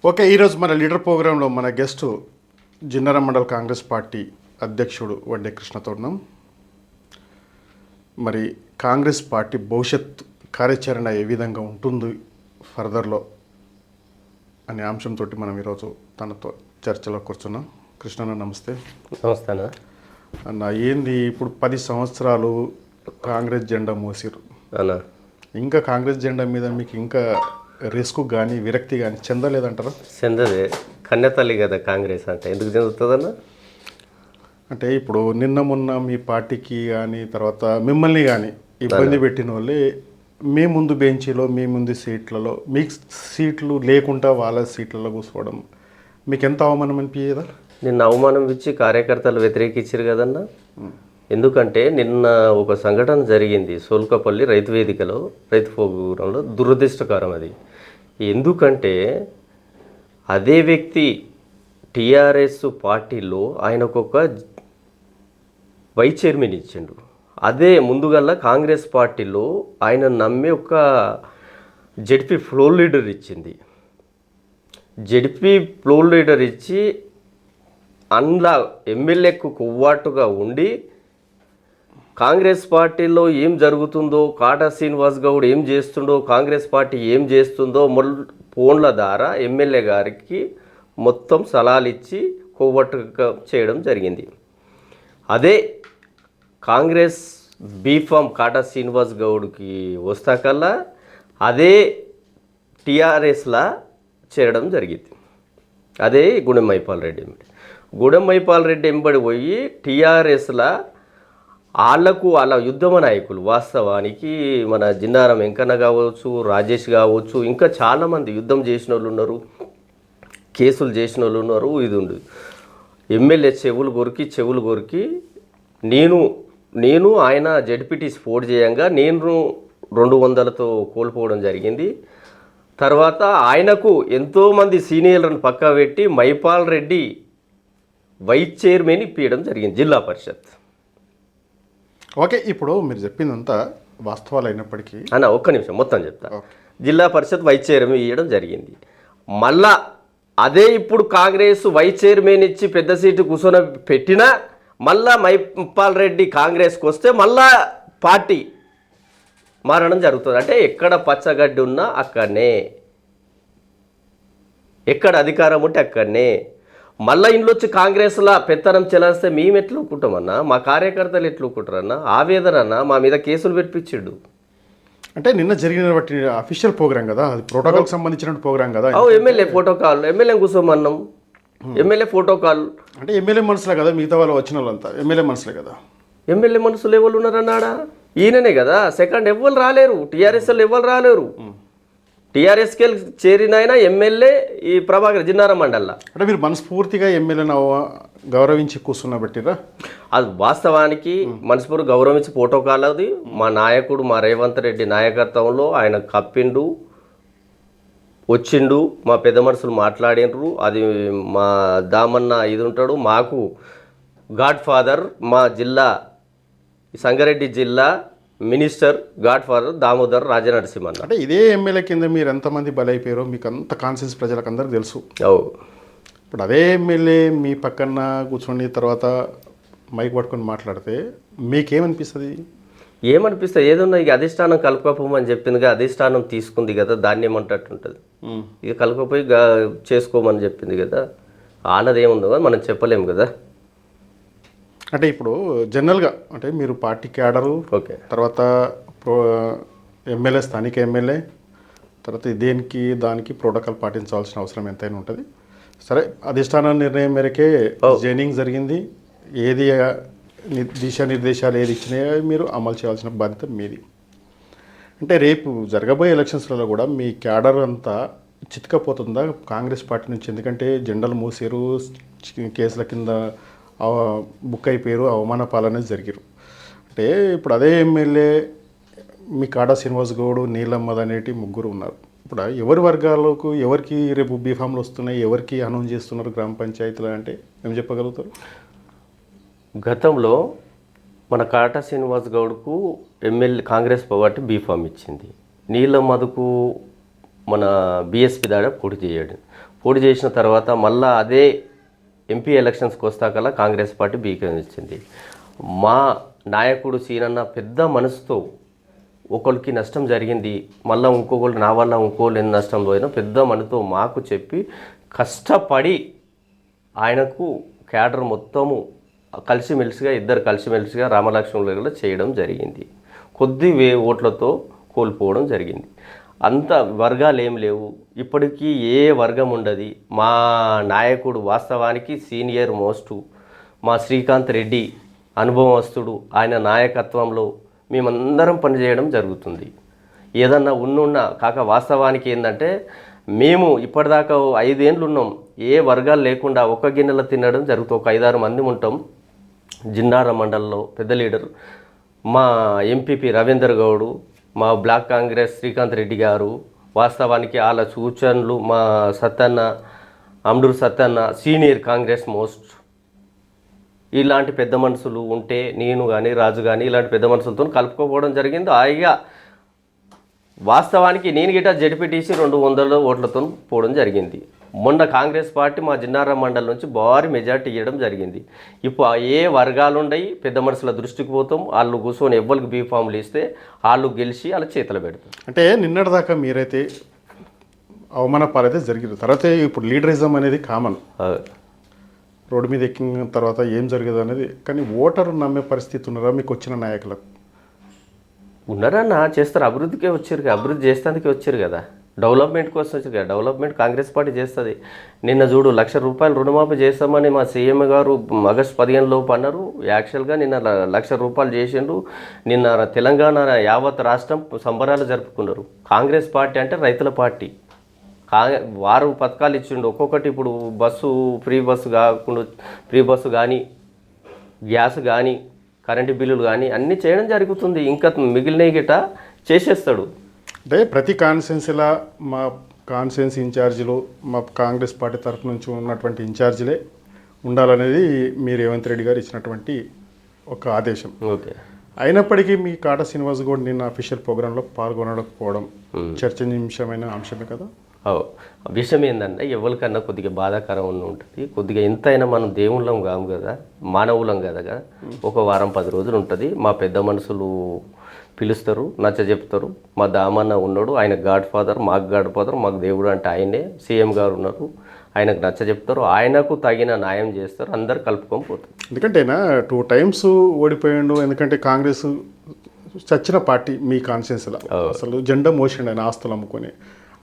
Okay, ఈరోజు మన leader ప్రోగ్రాంలో మన గెస్ట్ జిన్నారం మండల్ కాంగ్రెస్ పార్టీ అధ్యక్షుడు వడ్డే కృష్ణతో ఉన్నాం. మరి కాంగ్రెస్ పార్టీ భవిష్యత్ కార్యాచరణ ఏ విధంగా ఉంటుంది ఫర్దర్లో అనే అంశంతో మనం ఈరోజు తనతో చర్చలో కూర్చున్నాం. కృష్ణన్న నమస్తే. నమస్తే అన్న, ఏంది ఇప్పుడు 10 సంవత్సరాలు కాంగ్రెస్ జెండా మోసిరు అన్న. ఇంకా కాంగ్రెస్ జెండా మీద మీకు ఇంకా రిస్క్ కానీ విరక్తి కానీ చెందలేదంటారా? చెందదే, కన్యతల్లి కదా కాంగ్రెస్ అంటే. ఎందుకు చెందుతుందన్న అంటే ఇప్పుడు నిన్న మొన్న మీ పార్టీకి కానీ తర్వాత మిమ్మల్ని కానీ ఇబ్బంది పెట్టిన వాళ్ళే మీ ముందు బెంచీలో మీ ముందు సీట్లలో మీకు సీట్లు లేకుండా వాళ్ళ సీట్లలో కూర్చోవడం మీకు ఎంత అవమానం అనిపించేదా? నిన్న అవమానం ఇచ్చి కార్యకర్తలు వ్యతిరేకించారు కదన్న. ఎందుకంటే నిన్న ఒక సంఘటన జరిగింది సోల్కపల్లి రైతు వేదికలో, రైతు ప్రోగ్రాంలో. దురదృష్టకరం అది. ఎందుకంటే అదే వ్యక్తి టీఆర్ఎస్ పార్టీలో ఆయనకు ఒక వైస్ చైర్మన్ ఇచ్చిండు. అదే ముందుగల్లా కాంగ్రెస్ పార్టీలో ఆయన నమ్మి ఒక జెడ్పీ ఫ్లోర్ లీడర్ ఇచ్చింది. జెడ్పీ ఫ్లోర్ లీడర్ ఇచ్చి అందులో ఎమ్మెల్యేకు కొవ్వాటుగా ఉండి కాంగ్రెస్ పార్టీలో ఏం జరుగుతుందో, కాటా శ్రీనివాస్ గౌడ్ ఏం చేస్తుండో, కాంగ్రెస్ పార్టీ ఏం చేస్తుందో ఫోన్ల ద్వారా ఎమ్మెల్యే గారికి మొత్తం సలహాలు ఇచ్చి కొవ్వట్టుగా చేయడం జరిగింది. అదే కాంగ్రెస్ బీఫామ్ కాటా శ్రీనివాస్ గౌడ్కి వస్తాకల్లా అదే టీఆర్ఎస్లా చేరడం జరిగింది. అదే గూడెం మైపాల్ రెడ్డి. గూడెం మైపాల్ రెడ్డి ఎంబడి పోయి టీఆర్ఎస్లా వాళ్ళ యుద్ధమ నాయకులు, వాస్తవానికి మన జిన్నారం వెంకన్న కావచ్చు, రాజేష్ కావచ్చు, ఇంకా చాలామంది యుద్ధం చేసిన వాళ్ళు ఉన్నారు, కేసులు చేసిన వాళ్ళు ఉన్నారు. ఇది ఉంది ఎమ్మెల్యే చెవులు కొరికి నేను ఆయన జడ్పీటీసీ పోటీ చేయంగా నేను 200తో కోల్పోవడం జరిగింది. తర్వాత ఆయనకు ఎంతోమంది సీనియర్లను పక్కా పెట్టి మైపాల్ రెడ్డి వైస్ చైర్మన్ ఇప్పించడం జరిగింది జిల్లా పరిషత్. ఓకే, ఇప్పుడు మీరు చెప్పిందంతా వాస్తవాలు అయినప్పటికీ అన్న ఒక్క నిమిషం మొత్తం చెప్తా. జిల్లా పరిషత్ వైస్ చైర్మన్ ఇవ్వడం జరిగింది. మళ్ళా అదే ఇప్పుడు కాంగ్రెస్ వైస్ చైర్మన్ ఇచ్చి పెద్ద సీటు కూర్చొని పెట్టినా మళ్ళా మైపాల్ రెడ్డి కాంగ్రెస్కి వస్తే మళ్ళా పార్టీ మారడం జరుగుతుంది. అంటే ఎక్కడ పచ్చగడ్డి ఉన్నా అక్కడనే, ఎక్కడ అధికారం ఉంటే అక్కడనే. మళ్ళీ ఇంట్లో వచ్చి కాంగ్రెస్లో పెత్తనం చెలాస్తే మేము ఎట్లా ఊకుంటామన్నా, మా కార్యకర్తలు ఎట్లా ఊకుంటారన్నా? ఆవేదన అన్న, మా మీద కేసులు పెట్టించాడు. అంటే నిన్న జరిగిన బట్టి అఫీషియల్ ప్రోగ్రామ్ కదా, అది ప్రోటోకాల్కి సంబంధించిన ప్రోగ్రామ్ కదా. ఎమ్మెల్యే ఫోటో కాల్, ఎమ్మెల్యే కూర్చోమన్నాం, ఎమ్మెల్యే ఫోటో కాల్. అంటే ఎమ్మెల్యే మనసులే కదా, మిగతా వాళ్ళు వచ్చిన వాళ్ళంతా ఎమ్మెల్యే మనసులే కదా. ఎమ్మెల్యే మనసులు ఎవరు ఉన్నారన్నాడా? ఈయననే కదా. సెకండ్ ఎవరు రాలేరు, టీఆర్ఎస్ వాళ్ళు ఎవరు రాలేరు. టీఆర్ఎస్కి చేరిన ఆయన ఎమ్మెల్యే ఈ ప్రభాకర్ జిన్నారం మండల్లా. అంటే మీరు మనస్ఫూర్తిగా ఎమ్మెల్యేని గౌరవించి కూర్చున్నబట్టిరా? అది వాస్తవానికి మనస్ఫూర్తి గౌరవించి ప్రోటోకాల్. అది మా నాయకుడు, మా రేవంత్ రెడ్డి నాయకత్వంలో ఆయన కప్పిండు, వచ్చిండు, మా పెద్ద మనుషులు మాట్లాడినరు. అది మా దామన్న ఇది ఉంటాడు, మాకు గాడ్ ఫాదర్, మా జిల్లా సంగారెడ్డి జిల్లా మినిస్టర్ గాడ్ ఫాదర్ దామోదర్ రాజనరసింహన్న. అంటే ఇదే ఎమ్మెల్యే కింద మీరు ఎంతమంది బలైపోయారో మీకు అంత కాన్షియస్ ప్రజలకు అందరికి తెలుసు. ఇప్పుడు అదే ఎమ్మెల్యే మీ పక్కన కూర్చొని తర్వాత మైక్ పట్టుకొని మాట్లాడితే మీకేమనిపిస్తుంది? ఏమనిపిస్తుంది? ఏదన్నా ఇక అధిష్టానం కలుపుకోపోమని చెప్పిందిగా, అధిష్టానం తీసుకుంది కదా, దాన్ని ఏమంటట్టు ఉంటుంది. ఇక కలుపుకపోయి చేసుకోమని చెప్పింది కదా, వాళ్ళది ఏముందో మనం చెప్పలేము కదా. అంటే ఇప్పుడు జనరల్గా అంటే మీరు పార్టీ క్యాడరు, ఓకే, తర్వాత ఎమ్మెల్యే, స్థానిక ఎమ్మెల్యే, తర్వాత దేనికి దానికి ప్రోటోకాల్ పాటించాల్సిన అవసరం ఎంతైనా ఉంటుంది. సరే, అధిష్టాన నిర్ణయం మేరకే జైనింగ్ జరిగింది. ఏది దిశానిర్దేశాలు ఏది ఇచ్చినాయో మీరు అమలు చేయాల్సిన బాధ్యత మీది. అంటే రేపు జరగబోయే ఎలక్షన్స్లలో కూడా మీ క్యాడర్ అంతా చితకపోతుందా కాంగ్రెస్ పార్టీ నుంచి? ఎందుకంటే జెండాలు మూసారు, కేసుల కింద బుక్ అయిపోయారు, అవమాన పాలన జరిగారు. అంటే ఇప్పుడు అదే ఎమ్మెల్యే మీ కాటా శ్రీనివాస్ గౌడ్, నీలమ్మద్ అనేటి ముగ్గురు ఉన్నారు. ఇప్పుడు ఎవరి వర్గాలకు ఎవరికి రేపు బీఫామ్లు వస్తున్నాయి, ఎవరికి అనౌన్స్ చేస్తున్నారు గ్రామ పంచాయతీలు అంటే ఏం చెప్పగలుగుతారు? గతంలో మన కాటా శ్రీనివాస్ గౌడ్కు ఎమ్మెల్యే కాంగ్రెస్ పార్టీ బీఫామ్ ఇచ్చింది. నీలమ్మద్కు మన బీఎస్పీ దాడ పోటీ చేసిన తర్వాత మళ్ళా అదే ఎంపీ ఎలక్షన్స్కి వస్తాకల్లా కాంగ్రెస్ పార్టీ బీకేం ఇచ్చింది. మా నాయకుడు సీనన్న పెద్ద మనసుతో ఒకరికి నష్టం జరిగింది, మళ్ళీ ఇంకొకరు నా వల్ల ఇంకోళ్ళు ఎన్ని నష్టం పోయినా పెద్ద మనతో మాకు చెప్పి కష్టపడి ఆయనకు క్యాడర్ మొత్తము కలిసిమెలిసిగా ఇద్దరు కలిసిమెలిసిగా రామలక్ష్మణులు చేయడం జరిగింది. కొద్ది ఓట్లతో కోల్పోవడం జరిగింది. అంత వర్గాలు ఏం లేవు, ఇప్పటికీ ఏ వర్గం ఉండదు. మా నాయకుడు వాస్తవానికి సీనియర్ మోస్ట్ మా శ్రీకాంత్ రెడ్డి అనుభవస్తుడు, ఆయన నాయకత్వంలో మేమందరం పనిచేయడం జరుగుతుంది. ఏదన్నా ఉన్నున్నా కాక వాస్తవానికి ఏంటంటే మేము ఇప్పటిదాకా 5 ఏళ్ళు ఉన్నాం, ఏ వర్గాలు లేకుండా ఒక గిన్నెలో తినడం జరుగుతుంది. ఒక 5-6 మంది ఉంటాం. జిన్నార మండలంలో పెద్ద లీడర్ మా ఎంపీపీ రవీందర్ గౌడు, మా బ్లాక్ కాంగ్రెస్ శ్రీకాంత్ రెడ్డి గారు, వాస్తవానికి వాళ్ళ సూచనలు మా సత్తన్న అమ్డూరు సత్తన్న సీనియర్ కాంగ్రెస్ మోస్ట్, ఇలాంటి పెద్ద మనుషులు ఉంటే నేను కానీ రాజు కానీ ఇలాంటి పెద్ద మనుషులతో కలుపుకోపోవడం జరిగింది. హాయిగా వాస్తవానికి నేను గిట్ట జడ్పీటీసీ 200 ఓట్లతో పోవడం జరిగింది. మొన్న కాంగ్రెస్ పార్టీ మా జిన్నార మండలం నుంచి భారీ మెజార్టీ ఇవ్వడం జరిగింది. ఇప్పుడు ఏ వర్గాలు ఉన్నాయి పెద్ద మనుషుల దృష్టికి పోతాం, వాళ్ళు కూర్చొని ఎవ్వరికి బీఫామ్లు ఇస్తే వాళ్ళు గెలిచి వాళ్ళ చేతులు పెడతాం. అంటే నిన్నటిదాకా మీరైతే అవమాన పాలైతే జరిగింది, తర్వాత ఇప్పుడు లీడరిజం అనేది కామన్, రోడ్డు మీద ఎక్కిన తర్వాత ఏం జరిగేది అనేది. కానీ ఓటరు నమ్మే పరిస్థితి ఉన్నారా మీకు వచ్చిన నాయకులకు? ఉన్నారన్నా, చేస్తారు. అభివృద్ధికే వచ్చారు కదా, అభివృద్ధి చేస్తానికే వచ్చారు కదా, డెవలప్మెంట్ కోసం వచ్చారు కదా. డెవలప్మెంట్ కాంగ్రెస్ పార్టీ చేస్తుంది. నిన్న చూడు ₹1,00,000 రుణమాఫీ చేస్తామని మా సీఎం గారు ఆగస్టు 15 లోపు అన్నారు. యాక్చువల్గా నిన్న ₹1,00,000 చేసిండు. నిన్న తెలంగాణ యావత్ రాష్ట్రం సంబరాలు జరుపుకున్నారు. కాంగ్రెస్ పార్టీ అంటే రైతుల పార్టీ. వారు పథకాలు ఇచ్చిండు ఒక్కొక్కటి. ఇప్పుడు ఫ్రీ బస్సు కానీ గ్యాస్ కానీ కరెంటు బిల్లులు కానీ అన్నీ చేయడం జరుగుతుంది. ఇంకా మిగిలిన గిట చేసేస్తాడు. అంటే ప్రతి కాన్స్టిట్యున్సీలా మా కాన్స్టిట్యున్సీ ఇన్ఛార్జీలు మా కాంగ్రెస్ పార్టీ తరఫు నుంచి ఉన్నటువంటి ఇన్ఛార్జీలే ఉండాలనేది మీ రేవంత్ రెడ్డి గారు ఇచ్చినటువంటి ఒక ఆదేశం. ఓకే. అయినప్పటికీ మీ కాటా శ్రీనివాస్ గౌడ్ నిన్న అఫీషియల్ ప్రోగ్రాంలో పాల్గొనకపోవడం చర్చనీయాంశమైన అంశమే కదా. విషయం ఏంటంటే ఎవరికన్నా కొద్దిగా బాధాకరం ఉంటుంది. కొద్దిగా ఎంతైనా మనం దేవుళ్ళం కాము కదా, మానవులం కదా. ఒక వారం 10 రోజులు ఉంటుంది. మా పెద్ద మనుషులు పిలుస్తారు, నచ్చ చెప్తారు. మా దామన్న ఉన్నాడు, ఆయన గాడ్ ఫాదర్, మాకు గాడ్ ఫాదర్, మాకు దేవుడు అంటే ఆయనే. సీఎం గారు ఉన్నారు, ఆయనకు నచ్చ చెప్తారు, ఆయనకు తగిన న్యాయం చేస్తారు, అందరు కలుపుకొని పోతారు. ఎందుకంటే 2 టైమ్స్ ఓడిపోయాడు. ఎందుకంటే కాంగ్రెస్ చచ్చిన పార్టీ మీ కాన్స్టిట్యున్సీలో, అసలు జెండా మోసిండు ఆయన ఆస్తులు అమ్ముకొని.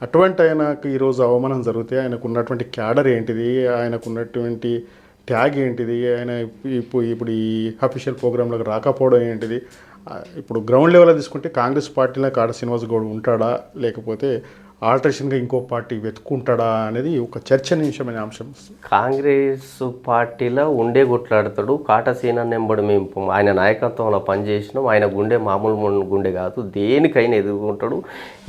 అటువంటి ఆయనకు ఈరోజు అవమానం జరిగితే ఆయనకు ఉన్నటువంటి క్యాడర్ ఏంటిది, ఆయనకు ఉన్నటువంటి ట్యాగ్ ఏంటిది, ఆయన ఇప్పుడు ఈ అఫీషియల్ ప్రోగ్రాంలకు రాకపోవడం ఏంటిది? ఇప్పుడు గ్రౌండ్ లెవెల్లో తీసుకుంటే కాంగ్రెస్ పార్టీలో కాటా శ్రీనివాస్ గౌడ్ ఉంటాడా, లేకపోతే ఆల్టరేషన్గా ఇంకో పార్టీ వెతుక్కుంటాడా అనేది ఒక చర్చనీయాంశమైన అంశం. కాంగ్రెస్ పార్టీలో ఉండే కొట్లాడతాడు. కాటా సీనా నెంబడు మేము ఆయన నాయకత్వంలో పనిచేసినాం. ఆయన గుండె మామూలు గుండె కాదు, దేనికైనా ఎదుర్కొంటాడు.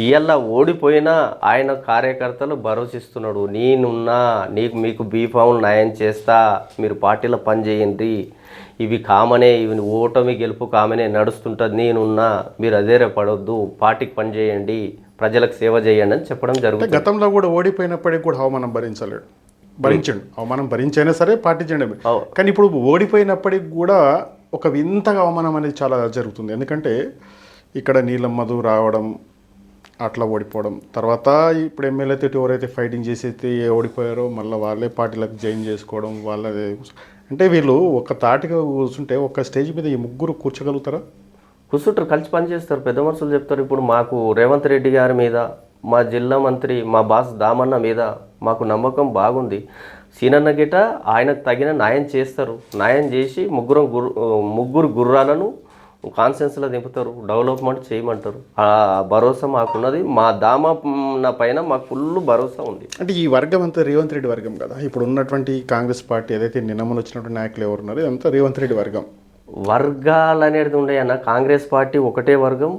ఇవాళ ఓడిపోయినా ఆయన కార్యకర్తలు భరోసిస్తున్నాడు, నేనున్నా, మీకు బీఫామ్లు న్యాయం చేస్తా, మీరు పార్టీలో పనిచేయండి, ఇవి కామనే, ఇవి ఓటమి గెలుపు కామనే నడుస్తుంటుంది, నేనున్నా, మీరు అదేరే పడొద్దు, పార్టీకి పనిచేయండి, ప్రజలకు సేవ చేయండి అని చెప్పడం జరుగుతుంది. గతంలో కూడా ఓడిపోయినప్పటికీ కూడా అవమానం భరించండు, అవమానం భరించైనా సరే పార్టీ చేయండి. కానీ ఇప్పుడు ఓడిపోయినప్పటికి కూడా ఒక వింతగా అవమానం అనేది చాలా జరుగుతుంది. ఎందుకంటే ఇక్కడ నీలం మధు రావడం, అట్లా ఓడిపోవడం, తర్వాత ఇప్పుడు ఎమ్మెల్యే తోటి ఎవరైతే ఫైటింగ్ చేసి ఓడిపోయారో మళ్ళీ వాళ్ళే పార్టీలకు జాయిన్ చేసుకోవడం, వాళ్ళదే. అంటే వీళ్ళు ఒక తాటిగా కూర్చుంటే ఒక స్టేజ్ మీద ఈ ముగ్గురు కూర్చోగలుగుతారా? కూర్చుంటారు, కలిసి పనిచేస్తారు. పెద్ద మనుషులు చెప్తారు. ఇప్పుడు మాకు రేవంత్ రెడ్డి గారి మీద, మా జిల్లా మంత్రి మా బాస్ దామన్న మీద మాకు నమ్మకం బాగుంది. సీనన్న గిట ఆయనకు తగిన న్యాయం చేస్తారు. న్యాయం చేసి ముగ్గురు గుర్రాలను కాన్సెన్స్లో దింపుతారు, డెవలప్మెంట్ చేయమంటారు. ఆ భరోసా మాకున్నది. మా దామన్న పైన మాకు ఫుల్ భరోసా ఉంది. అంటే ఈ వర్గం అంతా రేవంత్ రెడ్డి వర్గం కదా. ఇప్పుడు ఉన్నటువంటి కాంగ్రెస్ పార్టీ ఏదైతే నిన్నమని వచ్చినటువంటి నాయకులు ఎవరున్నారు, ఇదంతా రేవంత్ రెడ్డి వర్గం. వర్గాలు అనేది ఉండేయన్న. కాంగ్రెస్ పార్టీ ఒకటే వర్గం,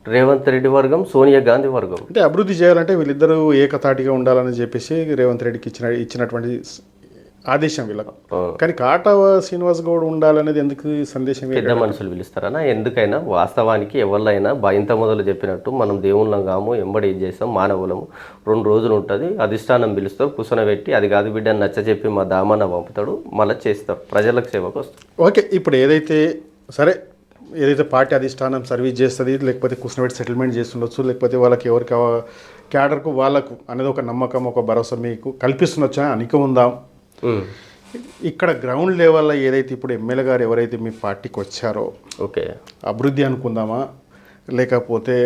రేవంత్ రెడ్డి వర్గం, సోనియా గాంధీ వర్గం. అంటే అభివృద్ధి చేయాలంటే వీళ్ళిద్దరూ ఏకతాటిగా ఉండాలని చెప్పేసి రేవంత్ రెడ్డికి ఇచ్చినటువంటి ఆదేశం వీళ్ళకు. కానీ కాటా శ్రీనివాస్ గౌడ్ ఉండాలనేది ఎందుకు ఈ సందేశం? పెద్ద మనుషులు పిలుస్తారనా? ఎందుకైనా వాస్తవానికి ఎవరినైనా ఇంత మొదలు చెప్పినట్టు మనం దేవుళ్ళం కాము, ఎంబడి ఇది చేస్తాం, మానవులము. 2 రోజులు ఉంటుంది, అధిష్టానం పిలుస్తారు, కూర్చొనబెట్టి అది కాదు బిడ్డ నచ్చ చెప్పి మా దామాన పంపుతాడు, మళ్ళీ చేస్తారు, ప్రజలకు సేవకు వస్తారు. ఓకే, ఇప్పుడు ఏదైతే పార్టీ అధిష్టానం సర్వీస్ చేస్తుంది, లేకపోతే కూర్చోబెట్టి సెటిల్మెంట్ చేస్తుండొచ్చు, లేకపోతే వాళ్ళకి ఎవరికి క్యాడర్కు వాళ్ళకు అనేది ఒక నమ్మకం, ఒక భరోసా మీకు కల్పిస్తుండొచ్చు అని అనుకుందాం. ఇక్కడ గ్రౌండ్ లెవెల్లో ఏదైతే ఇప్పుడు ఎమ్మెల్యే గారు ఎవరైతే మీ పార్టీకి వచ్చారో, ఓకే, అభివృద్ధి అనుకుందామా, లేకపోతే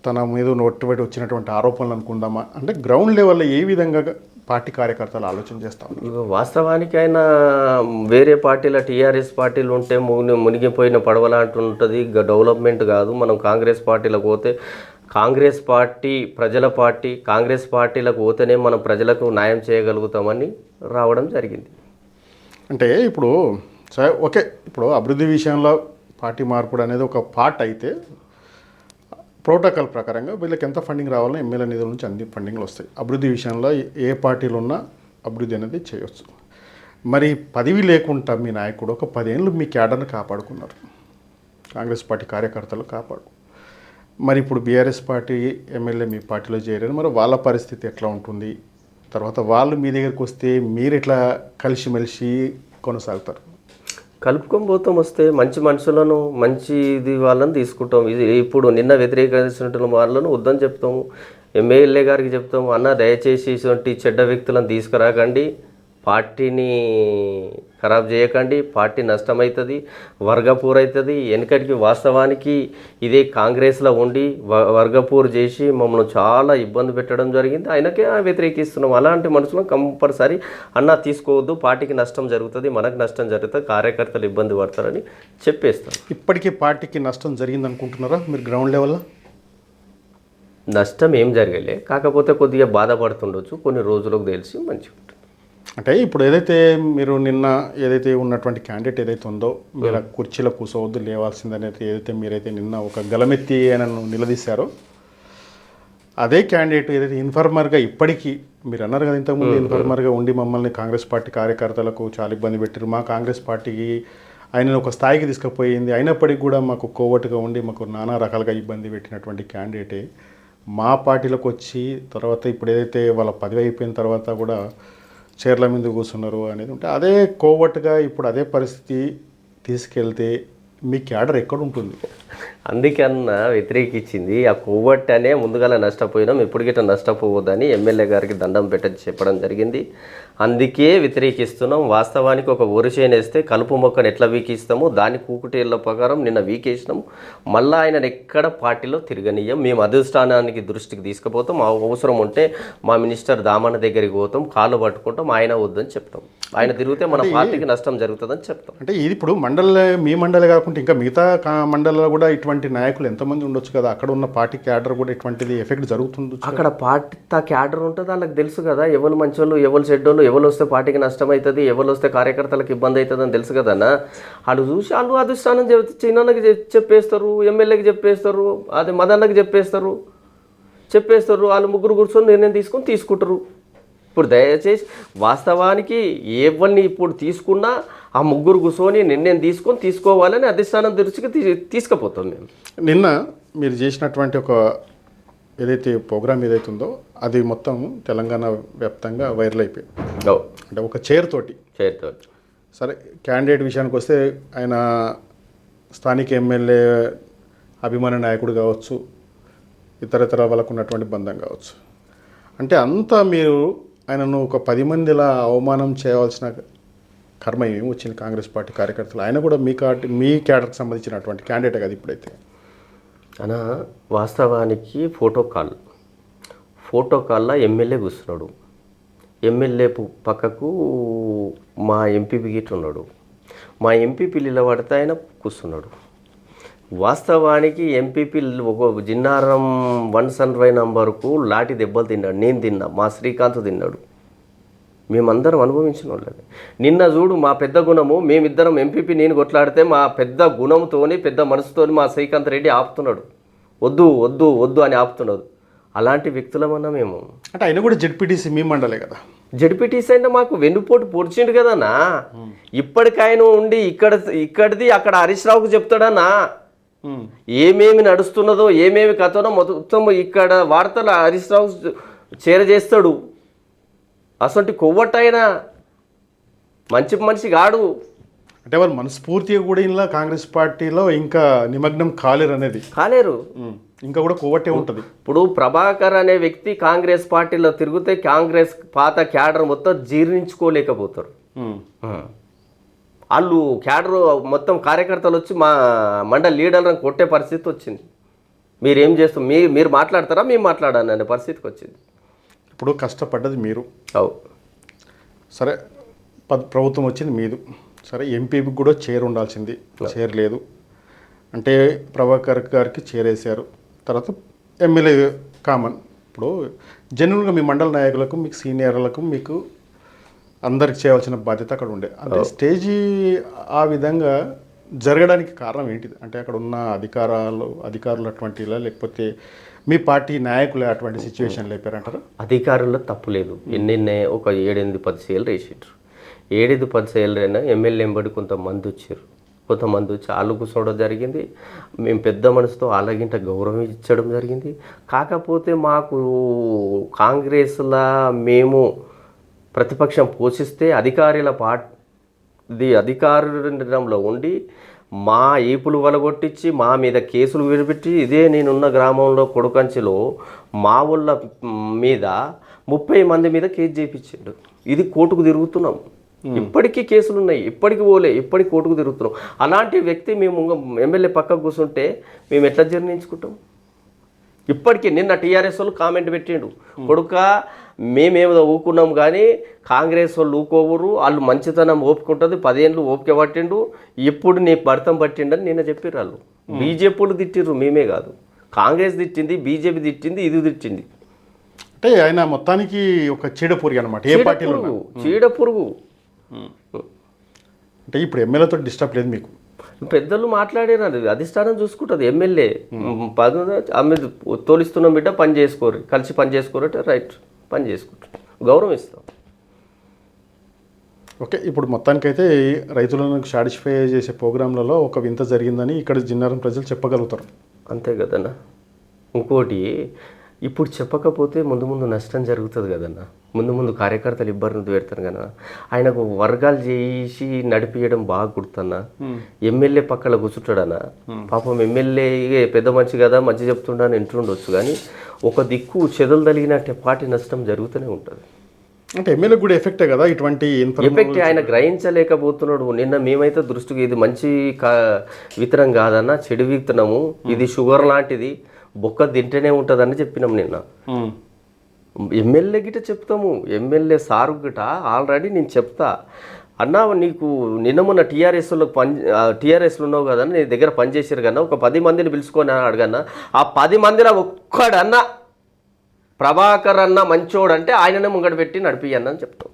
తన మీద నోటిబెట్టి వచ్చినటువంటి ఆరోపణలు అనుకుందామా, అంటే గ్రౌండ్ లెవెల్లో ఏ విధంగా పార్టీ కార్యకర్తలు ఆలోచన చేస్తా ఉన్నారు? వాస్తవానికి ఆయన వేరే పార్టీల టీఆర్ఎస్ పార్టీలు ఉంటే మునిగిపోయిన పడవలాంటి ఉంటుంది, డెవలప్మెంట్ కాదు. మనం కాంగ్రెస్ పార్టీలకు పోతే కాంగ్రెస్ పార్టీ ప్రజల పార్టీ, కాంగ్రెస్ పార్టీలకు పోతేనే మనం ప్రజలకు న్యాయం చేయగలుగుతామని రావడం జరిగింది. అంటే ఇప్పుడు ఓకే, ఇప్పుడు అభివృద్ధి విషయంలో పార్టీ మార్పుడు అనేది ఒక పార్ట్ అయితే, ప్రోటోకాల్ ప్రకారంగా వీళ్ళకి ఎంత ఫండింగ్ రావాలో ఎమ్మెల్యే నిధుల నుంచి అన్ని ఫండింగ్లు వస్తాయి. అభివృద్ధి విషయంలో ఏ పార్టీలు ఉన్నా అభివృద్ధి అనేది చేయవచ్చు. మరి పదవి లేకుండా మీ నాయకుడు ఒక 10 ఏళ్ళు మీ క్యాడర్ని కాపాడుకున్నారు, కాంగ్రెస్ పార్టీ కార్యకర్తలు మరి ఇప్పుడు బీఆర్ఎస్ పార్టీ ఎమ్మెల్యే మీ పార్టీలో చేరారు, మరి వాళ్ళ పరిస్థితి ఎట్లా ఉంటుంది? తర్వాత వాళ్ళు మీ దగ్గరికి వస్తే మీరు ఎట్లా కలిసిమెలిసి కొనసాగుతారు? కలుపుకొని పోతాం. వస్తే మంచి మనుషులను, మంచి ఇది వాళ్ళని తీసుకుంటాం. ఇది ఇప్పుడు నిన్న వ్యతిరేకించిన వాళ్ళను వద్దని చెప్తాము, ఎమ్మెల్యే గారికి చెప్తాము, అన్న దయచేసి ఇటువంటి చెడ్డ వ్యక్తులను తీసుకురాకండి, పార్టీని ఖరాబ్ చేయకండి, పార్టీ నష్టమవుతుంది, వర్గపూర్ అవుతుంది. వెనకటికి వాస్తవానికి ఇదే కాంగ్రెస్లో ఉండి వర్గపూర్ చేసి మమ్మల్ని చాలా ఇబ్బంది పెట్టడం జరిగింది, ఆయనకే వ్యతిరేకిస్తున్నాం. అలాంటి మనుషులను కంపల్సరీ అన్న తీసుకోవద్దు, పార్టీకి నష్టం జరుగుతుంది, మనకు నష్టం జరుగుతుంది, కార్యకర్తలు ఇబ్బంది పడతారని చెప్పేస్తాం. ఇప్పటికీ పార్టీకి నష్టం జరిగింది అనుకుంటున్నారా మీరు గ్రౌండ్ లెవెల్లో? నష్టం ఏం జరగలే, కాకపోతే కొద్దిగా బాధపడుతుండొచ్చు, కొన్ని రోజులకు తెలిసి మంచిగా ఉంటుంది. అంటే ఇప్పుడు ఏదైతే మీరు నిన్న ఏదైతే ఉన్నటువంటి క్యాండిడేట్ ఏదైతే ఉందో, మీరు ఆ కుర్చీలో కూర్చోవద్దు లేవాల్సిందనేది ఏదైతే మీరైతే నిన్న ఒక గలమెత్తి ఆయనను నిలదీశారో, అదే క్యాండిడేట్ ఏదైతే ఇన్ఫార్మర్గా ఇప్పటికీ మీరు అన్నారు కదా ఇంతకుముందు, ఇన్ఫార్మర్గా ఉండి మమ్మల్ని కాంగ్రెస్ పార్టీ కార్యకర్తలకు చాలా ఇబ్బంది పెట్టారు, మా కాంగ్రెస్ పార్టీకి ఆయనను ఒక స్థాయికి తీసుకుపోయింది, అయినప్పటికీ కూడా మాకు కోవట్టుగా ఉండి మాకు నానా రకాలుగా ఇబ్బంది పెట్టినటువంటి క్యాండిడేటే మా పార్టీలోకి వచ్చి తర్వాత ఇప్పుడు ఏదైతే వాళ్ళ పదవి అయిపోయిన తర్వాత కూడా చైర్ల మీద కూర్చున్నారు అనేది ఉంటే, అదే కోవట్టుగా ఇప్పుడు అదే పరిస్థితి తీసుకెళ్తే మీ క్యాడర్ ఎక్కడ ఉంటుంది? అందుకన్నా వ్యతిరేకించింది ఆ కోవట్టనే ముందుగాల నష్టపోయినాం, ఇప్పుడు గిట్ట నష్టపోవద్దని ఎమ్మెల్యే గారికి దండం పెట్టని చెప్పడం జరిగింది. అందుకే వ్యతిరేకిస్తున్నాం. వాస్తవానికి ఒక వరిసేను వేస్తే కలుపు మొక్కను ఎట్లా వీకిస్తామో దాని కూకుటేళ్ల ప్రకారం నిన్న వీకేసినాము. మళ్ళీ ఆయన ఎక్కడ పార్టీలో తిరగనీయం, మేము అధిష్టానానికి దృష్టికి తీసుకుపోతాం, అవసరం ఉంటే మా మినిస్టర్ దామన్న దగ్గరికి పోతాం, కాళ్ళు పట్టుకుంటాం, ఆయన వద్దని చెప్తాం. ఆయన తిరిగితే మన పార్టీకి నష్టం జరుగుతుందని చెప్తాం. అంటే ఇది ఇప్పుడు మీ మండలే కాకుండా ఇంకా మిగతా మండలంలో కూడా ఇటువంటి నాయకులు ఎంతమంది ఉండొచ్చు కదా, అక్కడ ఉన్న పార్టీ క్యాడర్ కూడా ఇటువంటిది ఎఫెక్ట్ జరుగుతుంది. అక్కడ పార్టీ క్యాడర్ ఉంటుంది, వాళ్ళకి తెలుసు కదా ఎవరు మంచోళ్ళు ఎవరు చెడ్డోళ్ళు, ఎవరు వస్తే పార్టీకి నష్టం అవుతుంది, ఎవరు వస్తే కార్యకర్తలకు ఇబ్బంది అవుతుంది అని తెలుసు కదన్నా. వాళ్ళు చూసి వాళ్ళు అధిష్టానం చిన్నకి చెప్పేస్తారు, ఎమ్మెల్యేకి చెప్పేస్తారు, అదే మదన్నకి చెప్పేస్తారు, వాళ్ళు ముగ్గురు కూర్చొని నిర్ణయం తీసుకుంటారు. ఇప్పుడు దయచేసి వాస్తవానికి ఎవరిని ఇప్పుడు తీసుకున్నా ఆ ముగ్గురు కూర్చొని నిర్ణయం తీసుకోవాలని అధిష్టానం దృష్టికి తీసుకుపోతాం మేము. నిన్న మీరు చేసినటువంటి ఒక ఏదైతే ప్రోగ్రామ్ ఏదైతే ఉందో అది మొత్తం తెలంగాణ వ్యాప్తంగా వైరల్ అయిపోయింది. అంటే ఒక చైర్ తోటి సరే, క్యాండిడేట్ విషయానికి వస్తే ఆయన స్థానిక ఎమ్మెల్యే అభిమాన నాయకుడు కావచ్చు, ఇతర వాళ్ళకు ఉన్నటువంటి బంధం కావచ్చు, అంటే అంతా మీరు ఆయనను ఒక 10 మందిలా అవమానం చేయవలసిన కర్మ ఏమి వచ్చింది కాంగ్రెస్ పార్టీ కార్యకర్తలు? ఆయన కూడా మీ క్యాడర్కి సంబంధించినటువంటి క్యాండిడేట్ కదా ఇప్పుడైతే. అనా వాస్తవానికి ఫోటో కాల్లో ఎమ్మెల్యే కూర్చున్నాడు, ఎమ్మెల్యే పక్కకు మా ఎంపీపీ గిట్ ఉన్నాడు, మా ఎంపీపీ నిలబడితే ఆయన కూర్చున్నాడు. వాస్తవానికి ఎంపీపీ ఒక జిన్నారం 195 నంబర్కు లాఠీ దెబ్బలు తిన్నాడు, నేను తిన్నా, మా శ్రీకాంత్ తిన్నాడు, మేమందరం అనుభవించిన వాళ్ళని. నిన్న చూడు మా పెద్ద గుణము, మేమిద్దరం ఎంపీపీ నేను కొట్లాడితే మా పెద్ద గుణంతోని పెద్ద మనసుతోని మా శ్రీకాంత్ రెడ్డి ఆపుతున్నాడు, వద్దు వద్దు వద్దు అని ఆపుతున్నాడు. అలాంటి వ్యక్తులమన్నా మేము. అంటే ఆయన కూడా జెడ్పీటీసీ మీ మండలే కదా. జడ్పీటీసీ అయినా మాకు వెన్నుపోటు పొడిచిండు కదన్నా. ఇప్పటికైనా ఉండి ఇక్కడిది అక్కడ హరీష్ రావుకు చెప్తాడన్నా. ఏమేమి నడుస్తున్నదో ఏమేమి కథనో మొత్తం ఇక్కడ వార్తలు హరీష్ రావు చేరజేస్తాడు. అసలు కొవ్వట్టయినా మంచి మనిషి కాడు. అంటే వాళ్ళు మనస్ఫూర్తిగా కూడా ఇలా కాంగ్రెస్ పార్టీలో ఇంకా నిమగ్నం కాలేరు. ఇంకా కూడా కొవ్వట్టే ఉంటుంది. ఇప్పుడు ప్రభాకర్ అనే వ్యక్తి కాంగ్రెస్ పార్టీలో తిరిగితే కాంగ్రెస్ పాత క్యాడర్ మొత్తం జీర్ణించుకోలేకపోతారు. వాళ్ళు క్యాడర్ మొత్తం కార్యకర్తలు వచ్చి మా మండలి లీడర్లను కొట్టే పరిస్థితి వచ్చింది. మీరేం చేస్తాం, మీరు మాట్లాడతారా మేము మాట్లాడాను అనే పరిస్థితికి వచ్చింది. ఇప్పుడు కష్టపడ్డది మీరు. సరే ప్రభుత్వం వచ్చింది మీది. సరే ఎంపీకి కూడా చైర్ ఉండాల్సింది, చైర్ లేదు. అంటే ప్రభాకర్ గారికి చేరేశారు. తర్వాత ఎమ్మెల్యే కామన్. ఇప్పుడు జనరల్గా మీ మండల నాయకులకు, మీకు సీనియర్లకు, మీకు అందరికి చేయవలసిన బాధ్యత అక్కడ ఉండే. అంటే స్టేజీ ఆ విధంగా జరగడానికి కారణం ఏంటిది? అంటే అక్కడ ఉన్న అధికారులు అటువంటిలా, లేకపోతే మీ పార్టీ నాయకులే అటువంటి సిచ్యువేషన్ లేపారంటారా? అధికారుల్లో తప్పు లేదు. ఎన్నెన్నే ఒక 7-10 సేలు వేసిండ్రు. 7-10 సేలు అయినా ఎమ్మెల్యే ఎంబడి కొంతమంది వచ్చారు. కొంతమంది వచ్చి వాళ్ళు కూర్చోవడం జరిగింది. మేము పెద్ద మనసుతో వాళ్ళకింట గౌరవం ఇచ్చడం జరిగింది. కాకపోతే మాకు కాంగ్రెస్లా మేము ప్రతిపక్షం పోషిస్తే అధికారంలో ఉండి మా ఈపులు వలగొట్టించి మా మీద కేసులు విడిపెట్టి, ఇదే నేనున్న గ్రామంలో కొడుకంచిలో మా ఊళ్ళ మీద 30 మంది మీద కేసు చేయించాడు. ఇది కోర్టుకు తిరుగుతున్నాం. ఇప్పటికీ కేసులు ఉన్నాయి, ఇప్పటికి పోలే, ఇప్పటికి కోర్టుకు తిరుగుతున్నాం. అలాంటి వ్యక్తి మేము ఎమ్మెల్యే పక్కకు కూర్చుంటే మేము ఎట్లా జీర్ణించుకుంటాం? ఇప్పటికీ నిన్న టీఆర్ఎస్ వాళ్ళు కామెంట్ పెట్టిండు, కొడుక మేమేదో ఊకున్నాం కానీ కాంగ్రెస్ వాళ్ళు ఊకోవరు, వాళ్ళు మంచితనం ఓపుకుంటుంది, 10 ఏళ్ళు ఓపిక పట్టిండు, ఇప్పుడు నీ భర్తం పట్టిండని నిన్న చెప్పారు. వాళ్ళు బీజేపీలు తిట్టిర్రు, మేమే కాదు. కాంగ్రెస్ తిట్టింది, బీజేపీ తిట్టింది, ఇది తిట్టింది. అంటే ఆయన మొత్తానికి ఒక చీడపురుగు అనమాట. ఏ పార్టీలో చీడపురుగు. అంటే ఇప్పుడు ఎమ్మెల్యేతో డిస్టర్బ్ లేదు మీకు? పెద్దలు మాట్లాడారు, అధిష్టానం చూసుకుంటుంది. ఎమ్మెల్యే ఆమె తోలిస్తున్నాం బిడ్డ, పని చేసుకోరు, కలిసి పని చేసుకోరు అంటే రైట్, పని చేసుకుంటారు, గౌరవం ఇస్తాం. ఓకే. ఇప్పుడు మొత్తానికైతే రైతులను సాటిస్ఫై చేసే ప్రోగ్రాంలలో ఒక వింత జరిగిందని ఇక్కడ జిన్నారం ప్రజలు చెప్పగలుగుతారు. అంతే కదన్నా. ఇంకోటి, ఇప్పుడు చెప్పకపోతే ముందు నష్టం జరుగుతుంది కదన్నా. ముందు కార్యకర్తలు ఇబ్బంది పెడతారు కదా. ఆయనకు వర్గాలు చేసి నడిపియడం బాగా గుర్తన్నా. ఎమ్మెల్యే పక్కన కూర్చుంటాడన్నా. పాపం ఎమ్మెల్యే పెద్ద మనిషి కదా, మంచి చెప్తుండని వింటుండొచ్చు, కానీ ఒక దిక్కు చెదలు తగిలినట్టే పార్టీ నష్టం జరుగుతూనే ఉంటుంది. అంటే ఎమ్మెల్యే కూడా ఎఫెక్టే కదా ఇటువంటి ఎఫెక్ట్. ఆయన గ్రహించలేకపోతున్నాడు. నిన్న మేమైతే దృష్టికి ఇది మంచి విత్తనం కాదన్నా, చెడు విత్తనము, ఇది షుగర్ లాంటిది, బొక్క తింటేనే ఉంటుందని చెప్పినాం నిన్న. ఎమ్మెల్యే గిట చెప్తాము, ఎమ్మెల్యే సారు గిట ఆల్రెడీ నేను చెప్తా అన్నా, నీకు నిన్న మొన్న టీఆర్ఎస్లో ఉన్నావు కదా, నీ దగ్గర పనిచేసారు కన్నా, ఒక 10 మందిని పిలుచుకొని అడగన్నా, ఆ 10 మందిలో ఒక్కడన్నా ప్రభాకర్ అన్న మంచోడు అంటే ఆయననే ముంగట పెట్టి నడిపియన్న అని చెప్తాం.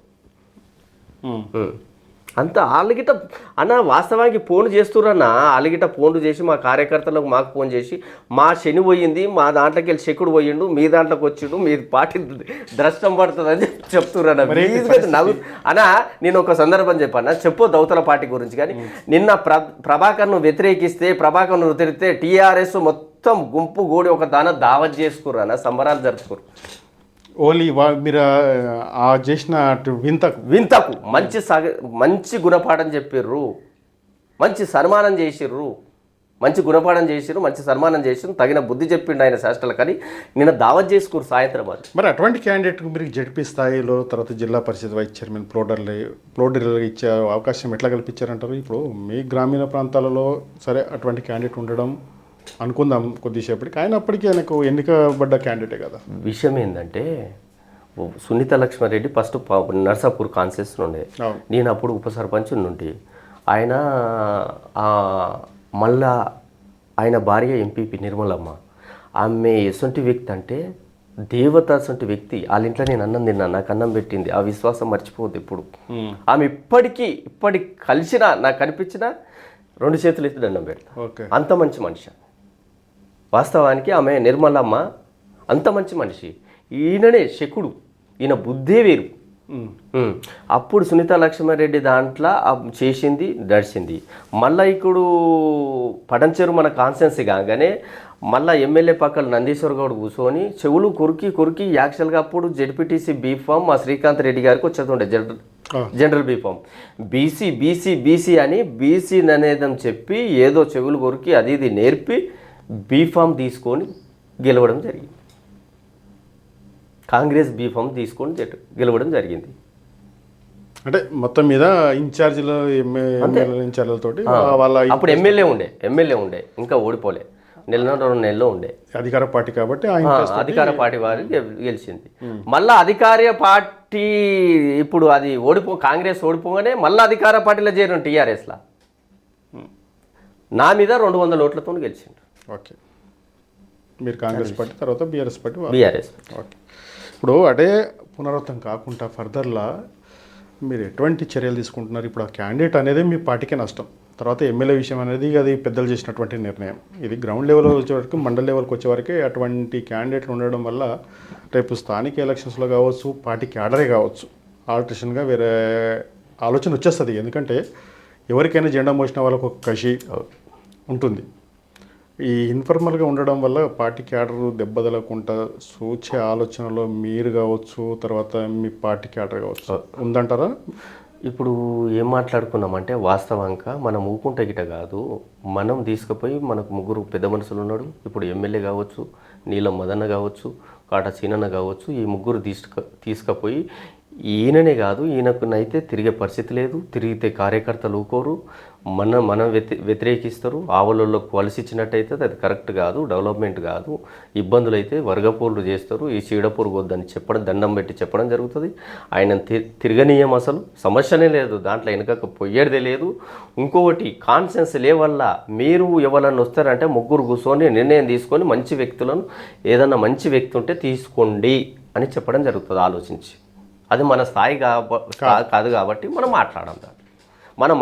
అంత వాళ్ళగిట అన్న వాస్తవానికి ఫోన్ చేస్తురన్న, వాళ్ళగిట ఫోన్లు చేసి మా కార్యకర్తలకు మాకు ఫోన్ చేసి, మా శని పోయింది, మా దాంట్లోకి వెళ్ళి శకుడు పోయిండు, మీ దాంట్లోకి వచ్చిండు, మీ పార్టీ ద్రష్టం పడుతుంది అని చెప్తురన్న. నవ్వు అన్న, నేను ఒక సందర్భం చెప్పాను, చెప్పొద్దు అవతల పార్టీ గురించి, కానీ నిన్న ప్రభాకర్ను వ్యతిరేకిస్తే, ప్రభాకర్ను వ్యతిరేకిస్తే టీఆర్ఎస్ మొత్తం గుంపు గూడి ఒక దావత్ చేసుకుర్రు అన్న, సంబరాలు జరుపుకోరు. ఓన్లీ మీరు చేసిన వింతకు మంచి గుణపాఠం చెప్పిర్రు, మంచి సన్మానం చేసిర్రు, మంచి గుణపాఠం చేసిర్రు, మంచి సన్మానం చేసిర్రు, తగిన బుద్ధి చెప్పిండు ఆయన శాస్త్రాలు. కానీ నిన్న దావత్ చేసుకురు సాయంత్రం. మరి అటువంటి క్యాండిడేట్కి మీరు జడ్పీ స్థాయిలో, తర్వాత జిల్లా పరిషత్ వైస్ చైర్మన్ ప్రోడర్లు ఇచ్చే అవకాశం ఎట్లా కల్పించారంటారు? ఇప్పుడు మీ గ్రామీణ ప్రాంతాలలో సరే అటువంటి క్యాండిడేట్ ఉండడం అనుకుందాం కొద్దిసేపటికి, అయినప్పటికీ ఆయనకు ఎన్నికబడ్డ క్యాండిడేటే కదా. విషయం ఏంటంటే, సునీత లక్ష్మారెడ్డి ఫస్ట్ నర్సాపూర్ కాన్సెస్ ఉండే, నేను అప్పుడు ఉప సర్పంచ్ నుండి, ఆయన మళ్ళా ఆయన భార్య ఎంపీపీ నిర్మలమ్మ, ఆమె ఎసొంటి వ్యక్తి అంటే దేవత, అసొంటి వ్యక్తి. వాళ్ళ ఇంట్లో నేను అన్నం తిన్నా, నాకు అన్నం పెట్టింది, ఆ విశ్వాసం మర్చిపోద్దు ఎప్పుడు. ఆమె ఇప్పటికీ కలిసినా, నాకు కనిపించినా 2 చేతులు ఎత్తి దండం పెడతా, అంత మంచి మనిషి. వాస్తవానికి ఆమె నిర్మలమ్మ అంత మంచి మనిషి. ఈయననే శకుడు, ఈయన బుద్ధే వేరు. అప్పుడు సునీత లక్ష్మారెడ్డి దాంట్లో చేసింది నడిచింది. మళ్ళీ ఇప్పుడు పడంచెరు మన కాన్స్టెన్సీ కాగానే మళ్ళీ ఎమ్మెల్యే పక్కన నందీశ్వర్ గౌడ్ కూర్చొని చెవులు కొరికి యాక్చువల్గా అప్పుడు జెడ్పీటీసీ బీఫామ్ మా శ్రీకాంత్ రెడ్డి గారికి వచ్చేది జనరల్ బీఫామ్. బీసీ అని బీసీ అనేదని చెప్పి ఏదో చెవులు కొరికి అది ఇది నేర్పి బీఫామ్ తీసుకొని గెలవడం జరిగింది. కాంగ్రెస్ బీఫామ్ తీసుకొని గెలవడం జరిగింది. అంటే మొత్తం మీద ఇన్ఛార్జీల ఇన్ఛార్జీలతోటి వాళ్ళ అప్పుడు ఎమ్మెల్యే ఉండే ఇంకా ఓడిపోలే, 2 నెలల్లో ఉండే అధికార పార్టీ కాబట్టి అధికార పార్టీ వారు గెలిచింది. మళ్ళా అధికార పార్టీ ఇప్పుడు అది కాంగ్రెస్ ఓడిపోగానే మళ్ళీ అధికార పార్టీలో చేరిన టీఆర్ఎస్లా నా మీద 200 ఓట్లతో గెలిచిండు. ఓకే, మీరు కాంగ్రెస్ పార్టీ తర్వాత బీఆర్ఎస్ పార్టీ. ఓకే, ఇప్పుడు అదే పునరావృతం కాకుండా ఫర్దర్లా మీరు ఎటువంటి చర్యలు తీసుకుంటున్నారు? ఇప్పుడు ఆ క్యాండిడేట్ అనేది మీ పార్టీకే నష్టం, తర్వాత ఎమ్మెల్యే విషయం అనేది అది పెద్దలు చేసినటువంటి నిర్ణయం. ఇది గ్రౌండ్ లెవెల్లో వచ్చే వరకు, మండల్ లెవెల్కి వచ్చే వరకే అటువంటి క్యాండిడేట్లు ఉండడం వల్ల రేపు స్థానిక ఎలక్షన్స్లో కావచ్చు, పార్టీ క్యాడరే కావచ్చు, ఆల్టరేషన్గా వేరే ఆలోచన వచ్చేస్తుంది. ఎందుకంటే ఎవరికైనా జెండా మోసిన వాళ్ళకు ఒక కషి ఉంటుంది. ఈ ఇన్ఫార్మల్గా ఉండడం వల్ల పార్టీ క్యాడర్ దెబ్బతలకుండా సూచే ఆలోచనలో మీరు కావచ్చు, తర్వాత మీ పార్టీ క్యాడర్ కావచ్చు ఉందంటారా? ఇప్పుడు ఏం మాట్లాడుకున్నామంటే వాస్తవంగా మనం ఊకుంటే గిట కాదు, మనం తీసుకుపోయి మనకు 3 పెద్ద మనుషులు ఉన్నాడు. ఇప్పుడు ఎమ్మెల్యే కావచ్చు, నీలం మదన్న కావచ్చు, కాటా సీనన్న కావచ్చు, ఈ 3 తీసుకుపోయి ఈయననే కాదు, ఈయనకునైతే తిరిగే పరిస్థితి లేదు. తిరిగితే కార్యకర్తలు ఊకోరు, మనం వ్యతిరేకిస్తారు. ఆవలలోకి వలసిచ్చినట్టయితే అది కరెక్ట్ కాదు, డెవలప్మెంట్ కాదు, ఇబ్బందులు అయితే వర్గపోళ్ళు చేస్తారు. ఈ చీడపూరు వద్దని చెప్పడం, దండం పెట్టి చెప్పడం జరుగుతుంది. ఆయన తిరగనీయం, అసలు సమస్యనే లేదు, దాంట్లో వెనకకు పోయేదే లేదు. ఇంకొకటి కాన్సెన్స్ లేవల్ల మీరు ఎవరన్నా వస్తారంటే 3 కూర్చొని నిర్ణయం తీసుకొని మంచి వ్యక్తులను, ఏదన్నా మంచి వ్యక్తి ఉంటే తీసుకోండి అని చెప్పడం జరుగుతుంది ఆలోచించి. అది మన స్థాయి కాదు కాబట్టి మనం మాట్లాడడం. మన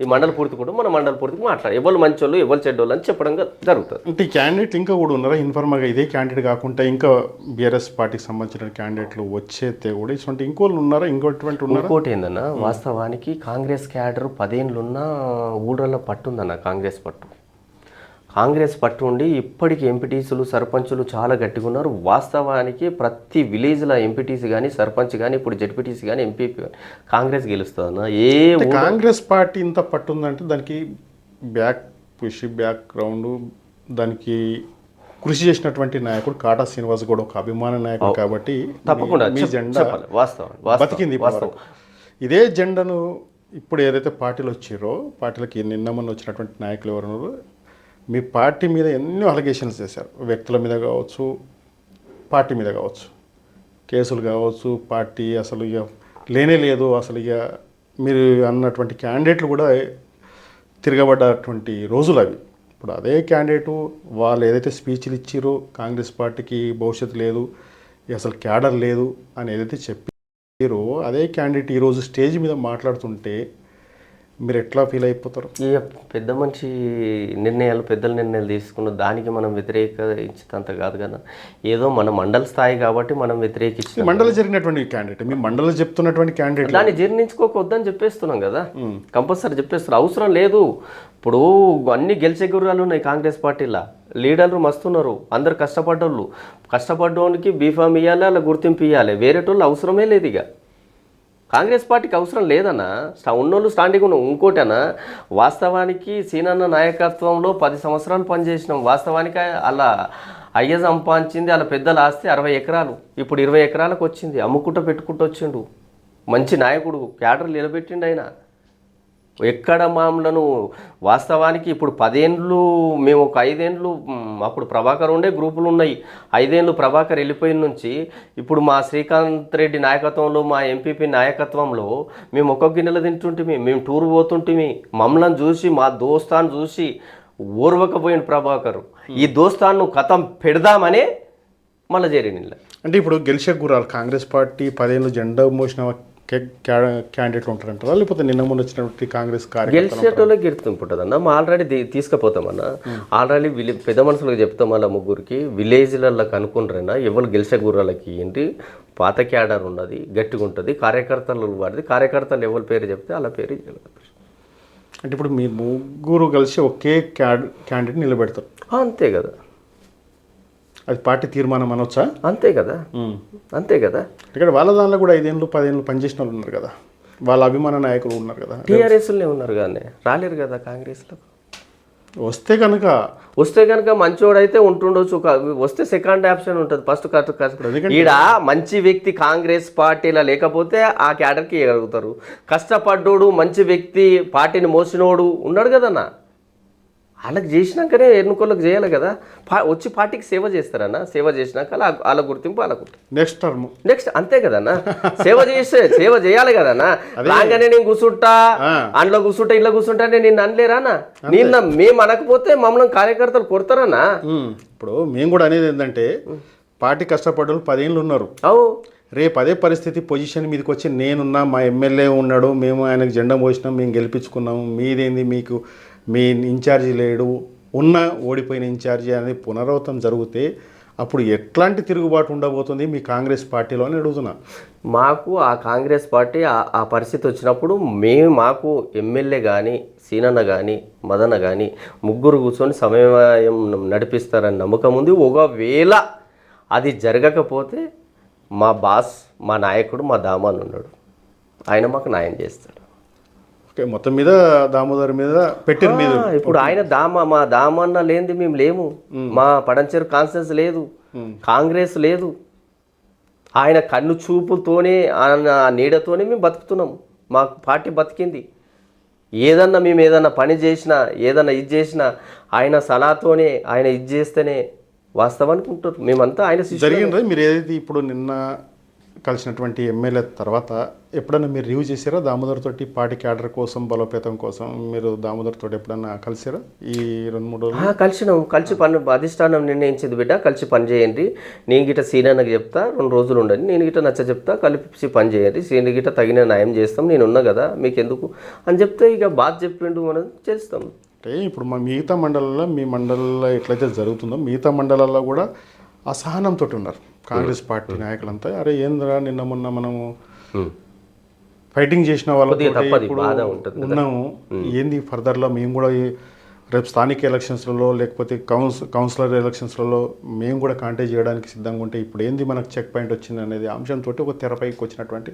ఈ మండల పూర్తి కూడా మన మండల పూర్తికి మాట్లాడాలి. ఎవరు మంచోళ్ళు ఎవరు చెడ్డోళ్ళు అని చెప్పడం జరుగుతుంది. అంటే ఈ క్యాండిడేట్ ఇంకా కూడా ఉన్నారా ఇన్ఫార్మల్గా? ఇదే క్యాండిడేట్ కాకుండా ఇంకా బీఆర్ఎస్ పార్టీకి సంబంధించిన క్యాండిడేట్లు వచ్చేస్తే కూడా ఇటువంటి ఇంకోళ్ళు ఉన్నారా? ఇంకోటి ఏందన్నా, వాస్తవానికి కాంగ్రెస్ క్యాడర్ 10 ఏళ్ళున్నా ఊళ్ళల్లో పట్టుందన్న. కాంగ్రెస్ పట్టు ఉండి ఇప్పటికీ ఎంపీటీసీలు సర్పంచులు చాలా గట్టిగా ఉన్నారు. వాస్తవానికి ప్రతి విలేజ్లో ఎంపీటీసీ కానీ సర్పంచ్ కానీ ఇప్పుడు జెడ్పీటీసీ కానీ ఎంపీపీ కానీ కాంగ్రెస్ గెలుస్తుందన్న. కాంగ్రెస్ పార్టీ ఇంత పట్టుందంటే దానికి బ్యాక్గ్రౌండ్, దానికి కృషి చేసినటువంటి నాయకుడు కాటా శ్రీనివాస్ కూడా ఒక అభిమాన నాయకుడు కాబట్టి తప్పకుండా మీ జెండా బతికింది. ఇదే జెండాను ఇప్పుడు ఏదైతే పార్టీలు వచ్చారో, పార్టీలకి నిన్నమన్న వచ్చినటువంటి నాయకులు ఎవరున్నారో మీ పార్టీ మీద ఎన్నో అలిగేషన్స్ చేశారు. వ్యక్తుల మీద కావచ్చు, పార్టీ మీద కావచ్చు, కేసులు కావచ్చు. పార్టీ అసలు ఇక లేనే లేదు, అసలు ఇక మీరు అన్నటువంటి క్యాండిడేట్లు కూడా తిరగబడ్డటువంటి రోజులు అవి. ఇప్పుడు అదే క్యాండిడేటు వాళ్ళు ఏదైతే స్పీచ్లు ఇచ్చారో కాంగ్రెస్ పార్టీకి భవిష్యత్తు లేదు, అసలు క్యాడర్ లేదు అని ఏదైతే చెప్పారో అదే క్యాండిడేట్ ఈరోజు స్టేజ్ మీద మాట్లాడుతుంటే మీరు ఎట్లా ఫీల్ అయిపోతారు? ఇక పెద్ద మనిషి పెద్దల నిర్ణయాలు తీసుకున్న దానికి మనం వ్యతిరేకించేంత కాదు కదా. ఏదో మన మండల స్థాయి కాబట్టి మనం వ్యతిరేకించి మండలి జరిగినటువంటి క్యాండిడేట్, మీ మండలి చెప్తున్నటువంటి క్యాండిడేట్ దాన్ని జీర్ణించుకోవద్దని చెప్పేస్తున్నాం కదా, కంపల్సరీ చెప్పేస్తున్నాం. అవసరం లేదు. ఇప్పుడు అన్ని గెలిచే గుర్రాలు ఉన్నాయి కాంగ్రెస్ పార్టీలో, లీడర్లు మస్తున్నారు, అందరు కష్టపడ్డోనికి బీఫామ్ ఇవ్వాలి, అలా గుర్తింపు ఇవ్వాలి. వేరేటోళ్ళు అవసరమే లేదు. ఇక కాంగ్రెస్ పార్టీకి అవసరం లేదన్నా, ఉన్నోళ్ళు స్టాండింగ్ ఉన్నాం. ఇంకోటన్నా, వాస్తవానికి సీనన్న నాయకత్వంలో 10 సంవత్సరాలు పనిచేసినాం. వాస్తవానికి అలా అయ్య సంపాదించింది అలా పెద్దల ఆస్తి 60 ఎకరాలు, ఇప్పుడు 20 ఎకరాలకు వచ్చింది. అమ్ముకుంటూ పెట్టుకుంటూ వచ్చిండు. మంచి నాయకుడు, క్యాడర్ నిలబెట్టిండు ఆయన. ఎక్కడ మామూలను వాస్తవానికి ఇప్పుడు 10 ఏళ్ళు, మేము ఒక 5 ఏళ్ళు, అప్పుడు ప్రభాకర్ ఉండే గ్రూపులు ఉన్నాయి. 5 ఏళ్ళు ప్రభాకర్ వెళ్ళిపోయిన నుంచి ఇప్పుడు మా శ్రీకాంత్ రెడ్డి నాయకత్వంలో, మా ఎంపీపీ నాయకత్వంలో మేము ఒక్కొక్క గిన్నెలు తింటుంటిమి, మేము టూర్ పోతుంటిమి. మమ్మల్ని చూసి, మా దోస్తాన్ని చూసి ఓర్వకపోయిన ప్రభాకర్ ఈ దోస్తాన్ని కథం పెడదామనే మళ్ళీ చేరిన. అంటే ఇప్పుడు గెలిచే గురాలు కాంగ్రెస్ పార్టీ 10 ఏళ్ళు జెండా మోసిన క్యాండిడేట్లు ఉంటారంటారా, లేకపోతే నిన్న మొన్న వచ్చినటువంటి కాంగ్రెస్ కార్యకర్తలు గెలిచేటోళ్ళకి గుర్తింపు ఉంటుందన్న. ఆల్రెడీ తీసుకుపోతామన్నా. ఆల్రెడీ పెద్ద మనుషులకు చెప్తాం అలా ముగ్గురికి విలేజ్లలో కనుక్కుంటారన్నా ఎవరు గెలిచే గుర్రాలకి ఏంటి పాత క్యాడర్ ఉన్నది గట్టిగా ఉంటుంది కార్యకర్తలు వాడిది కార్యకర్తలు ఎవరి పేరు చెప్తే అలా పేరు అంటే ఇప్పుడు మీ ముగ్గురు కలిసి ఒకే క్యాండిడేట్ నిలబెడతారు, అంతే కదా. అది పార్టీ తీర్మానం అనొచ్చా? అంతే కదా, అంతే కదా. ఇక్కడ వాళ్ళ దానిలో కూడా 5 ఏళ్ళు 10 ఏళ్ళు పనిచేసిన వాళ్ళు ఉన్నారు కదా, వాళ్ళ అభిమాన నాయకులు ఉన్నారు కదా. టీఆర్ఎస్లోనే ఉన్నారు కానీ రాలేరు కదా కాంగ్రెస్లో. వస్తే కనుక మంచోడైతే ఉంటుండొచ్చు. వస్తే సెకండ్ ఆప్షన్ ఉంటుంది. ఫస్ట్ ఈడ మంచి వ్యక్తి కాంగ్రెస్ పార్టీలో లేకపోతే ఆ క్యాడర్కి ఇవ్వగలుగుతారు. కష్టపడ్డోడు మంచి వ్యక్తి పార్టీని మోసినోడు ఉన్నాడు కదన్నా, వాళ్ళకి చేసినాకనే ఎన్నుకోళ్ళకి చేయాలి కదా. వచ్చి పార్టీకి సేవ చేస్తారన్న, సేవ చేసినాక వాళ్ళ గుర్తింపు వాళ్ళకు నెక్స్ట్ అంతే కదన్నా. సేవ చేయాలి కదన్నా. రాగానే నేను కూర్చుంటా అందులో కూర్చుంటా ఇంట్లో కూర్చుంటా నేను అనలేరానా? నిన్న మేము అనకపోతే మమ్మల్ని కార్యకర్తలు కొడతారన్నా. ఇప్పుడు మేము కూడా అనేది ఏంటంటే పార్టీ కష్టపడ్డ 10 ఏళ్ళు ఉన్నారు. రేపు అదే పరిస్థితి పొజిషన్ మీదకి వచ్చి నేనున్నా, మా ఎమ్మెల్యే ఉన్నాడు, మేము ఆయనకు జెండా మోసినాం, మేము గెలిపించుకున్నాము, మీదేంది మీకు మీ ఇన్ఛార్జి లేడు, ఉన్న ఓడిపోయిన ఇన్ఛార్జి అనేది పునరావృతం జరిగితే అప్పుడు ఎట్లాంటి తిరుగుబాటు ఉండబోతుంది మీ కాంగ్రెస్ పార్టీలో అని అడుగుతున్నా. మాకు ఆ కాంగ్రెస్ పార్టీ ఆ పరిస్థితి వచ్చినప్పుడు మాకు ఎమ్మెల్యే కానీ సీనన్న కానీ మదన్న కానీ ముగ్గురు కూర్చొని సమయం నడిపిస్తారని నమ్మకం ఉంది. ఒకవేళ అది జరగకపోతే మా బాస్ మా నాయకుడు మా దామాన్ ఉన్నాడు, ఆయన మాకు న్యాయం చేస్తాడు. ఓకే, మొత్తం మీద దామోదర్ మీద పెట్టిన మీద ఇప్పుడు ఆయన మా దామన్న లేనిది మేము లేము. మా పడంచేరు కాన్ఫరెన్స్ లేదు, కాంగ్రెస్ లేదు. ఆయన కన్ను చూపుతోనే ఆ నీడతోనే మేము బతుకుతున్నాం. మాకు పార్టీ బతికింది. మేము ఏదన్నా పని చేసినా ఏదన్నా ఇది చేసినా ఆయన సలహాతోనే ఆయన ఇది చేస్తేనే వాస్తవానికి ఉంటారు. మేమంతా ఆయన జరిగింది. మీరు ఏదైతే ఇప్పుడు నిన్న కలిసినటువంటి ఎమ్మెల్యే తర్వాత ఎప్పుడైనా మీరు రివ్యూ చేశారా దామోదర్ తోటి పార్టీ క్యాడర్ కోసం బలోపేతం కోసం? మీరు దామోదర్ తోటి ఎప్పుడన్నా కలిసారా ఈ 2-3 రోజులు? కలిసి పని అధిష్టానం నిర్ణయించింది బిడ్డ, కలిసి పని చేయండి. నేను గిట్ట సీనియర్కి చెప్తా 2 రోజులు ఉండండి, నేను గిట్ట నచ్చ చెప్తా కలిసి పని చేయండి, సీనియర్ గిట్ట తగిన న్యాయం చేస్తాం, నేను ఉన్నా కదా మీకు ఎందుకు అని చెప్తే ఇక బాధ చెప్పిండు మనం చేస్తాం. అంటే ఇప్పుడు మా మిగతా మండలాల్లో మీ మండలంలో ఎట్లయితే జరుగుతుందో మిగతా మండలాల్లో కూడా అసహనంతో ఉన్నారు కాంగ్రెస్ పార్టీ నాయకులంతా. అరే ఏంద్రా నిన్న మొన్న మనము ఫైటింగ్ చేసిన వాళ్ళతో ఉన్నాము, ఏంది ఫర్దర్లో మేము కూడా రేపు స్థానిక ఎలక్షన్స్లలో లేకపోతే కౌన్సిలర్ ఎలక్షన్స్లలో మేము కూడా కాంటాక్ట్ చేయడానికి సిద్ధంగా ఉంటే ఇప్పుడు ఏంది మనకు చెక్ పాయింట్ వచ్చింది అనేది అంశంతో ఒక తెరపైకి వచ్చినటువంటి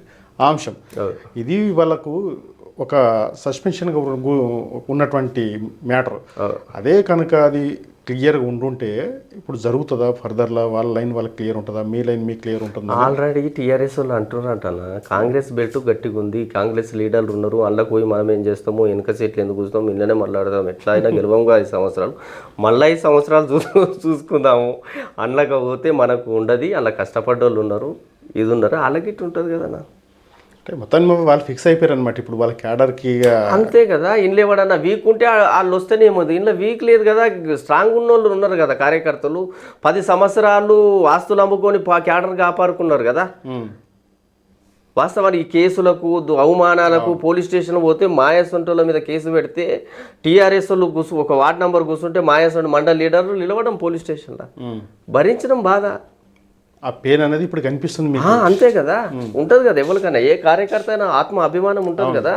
అంశం ఇది. వాళ్ళకు ఒక సస్పెన్షన్గా ఉన్నటువంటి మ్యాటర్. అదే కనుక అది క్లియర్గా ఉంటుంటే ఇప్పుడు జరుగుతుందా ఫర్దర్లో? వాళ్ళ లైన్ వాళ్ళకి క్లియర్ ఉంటుందా, మీ లైన్ మీకు క్లియర్ ఉంటుందా? ఆల్రెడీ టీఆర్ఎస్ వాళ్ళు అంటున్నారంట కాంగ్రెస్ బెల్ట్ గట్టిగా ఉంది, కాంగ్రెస్ లీడర్లు ఉన్నారు, అందులో పోయి మనం ఏం చేస్తాము, వెనక సీట్లు ఎందుకు చూస్తాము, ఇళ్ళనే మాట్లాడదాం, ఎట్లా అయినా గెలవంగా 5 సంవత్సరాలు మళ్ళీ 5 సంవత్సరాలు చూసుకుందాము, అందులోకి పోతే మనకు ఉండదు, అలా కష్టపడ్డ వాళ్ళు ఉన్నారు, ఇది ఉన్నారు, అలాగే ఇటు ఉంటుంది కదన్నా. అంటే మొత్తాన్ని వాళ్ళు ఫిక్స్ అయిపోయారు అనమాట ఇప్పుడు వాళ్ళ క్యాడర్కి. అంతే కదా, ఇంట్లో ఎవడన్నా వీక్ ఉంటే వాళ్ళు వస్తేనేమో, ఇంట్లో వీక్ లేదు కదా, స్ట్రాంగ్ ఉన్న వాళ్ళు ఉన్నారు కదా కార్యకర్తలు. 10 సంవత్సరాలు ఆస్తులు అమ్ముకొని క్యాడర్ కాపాడుకున్నారు కదా. వాస్తవానికి ఈ కేసులకు అవమానాలకు పోలీస్ స్టేషన్ పోతే మాయాసొంటల మీద కేసు పెడితే టీఆర్ఎస్ వాళ్ళు ఒక వార్డ్ నెంబర్ కూర్చుంటే మాయాసొంట మండల లీడర్లు నిలవడం పోలీస్ స్టేషన్లో భరించడం బాధ. ఆ పెయిన్ అనేది ఇప్పుడు కనిపిస్తుంది. అంతే కదా, ఉంటుంది కదా ఎవరికైనా, ఏ కార్యకర్త అయినా ఆత్మ అభిమానం ఉంటుంది కదా.